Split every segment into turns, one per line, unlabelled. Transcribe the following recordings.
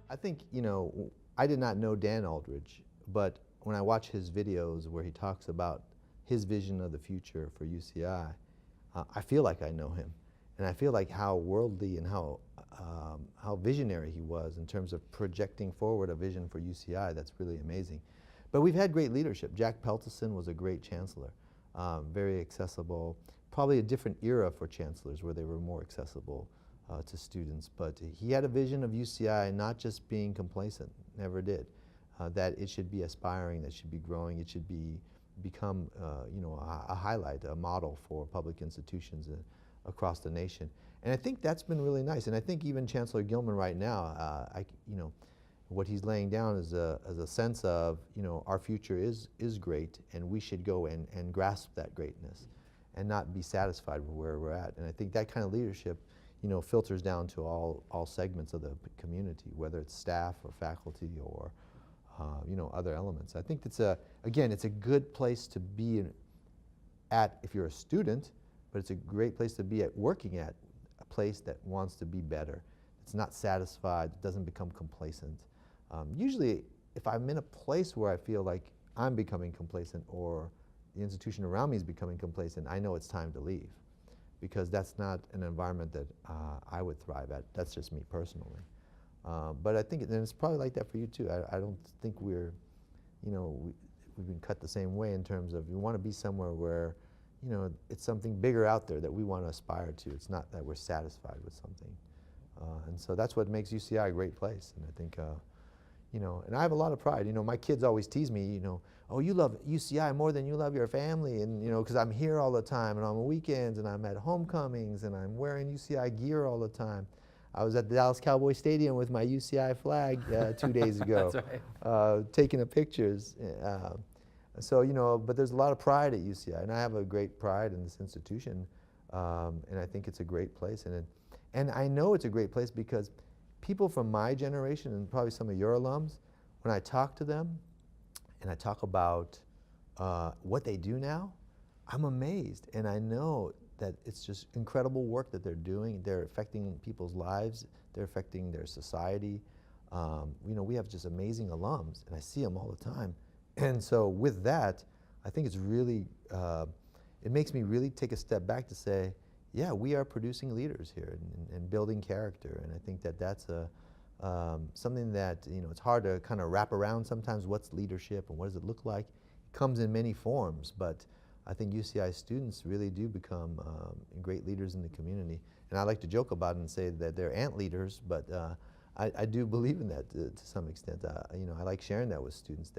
I think, I did not know Dan Aldridge, but when I watch his videos where he talks about his vision of the future for UCI, I feel like I know him. And I feel like how worldly and how visionary he was in terms of projecting forward a vision for UCI. That's really amazing. But we've had great leadership. Jack Peltosen was a great chancellor, very accessible, probably a different era for chancellors where they were more accessible to students. But he had a vision of UCI not just being complacent, never did, that it should be aspiring, that it should be growing, it should become a highlight, a model for public institutions across the nation. And I think that's been really nice. And I think even Chancellor Gilman right now, what he's laying down is a sense of, our future is great, and we should go and grasp that greatness and not be satisfied with where we're at. And I think that kind of leadership, filters down to all segments of the community, whether it's staff or faculty or other elements. I think again, it's a good place to be at if you're a student, but it's a great place to be working at, a place that wants to be better. It's not satisfied, it doesn't become complacent. Usually, if I'm in a place where I feel like I'm becoming complacent or the institution around me is becoming complacent, I know it's time to leave, because that's not an environment that I would thrive at. That's just me personally. But I think it's probably like that for you too. I don't think we've been cut the same way in terms of we want to be somewhere where, it's something bigger out there that we want to aspire to. It's not that we're satisfied with something. And so that's what makes UCI a great place. And I think, and I have a lot of pride. My kids always tease me, oh, you love UCI more than you love your family. And, because I'm here all the time and on the weekends and I'm at homecomings and I'm wearing UCI gear all the time. I was at the Dallas Cowboy Stadium with my UCI flag 2 days ago.
That's right.
Taking pictures. So, but there's a lot of pride at UCI, and I have a great pride in this institution, and I think it's a great place. And I know it's a great place because people from my generation, and probably some of your alums, when I talk to them, and I talk about what they do now, I'm amazed, and I know that it's just incredible work that they're doing. They're affecting people's lives. They're affecting their society. We have just amazing alums, and I see them all the time. And so with that, I think it's really, it makes me really take a step back to say, yeah, we are producing leaders here and building character. And I think that that's something that, it's hard to kind of wrap around sometimes. What's leadership and what does it look like? It comes in many forms, but I think UCI students really do become great leaders in the community. And I like to joke about it and say that they're ant leaders, but I do believe in that to some extent. I like sharing that with students.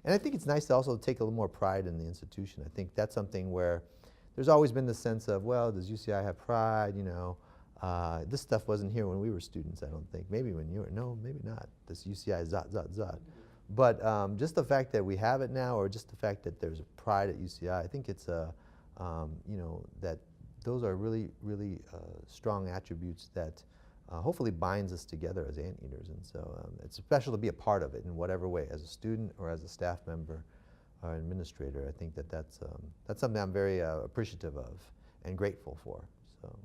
And I think it's nice to also take a little more pride in the institution. I think that's something where there's always been the sense of, well, does UCI have pride? This stuff wasn't here when we were students, I don't think. Maybe when you were, no, maybe not. This UCI zot. But just the fact that we have it now, or just the fact that there's pride at UCI, I think it's that those are really, really strong attributes that hopefully binds us together as anteaters. And so it's special to be a part of it in whatever way, as a student or as a staff member or administrator. I think that's something I'm very appreciative of and grateful for. So.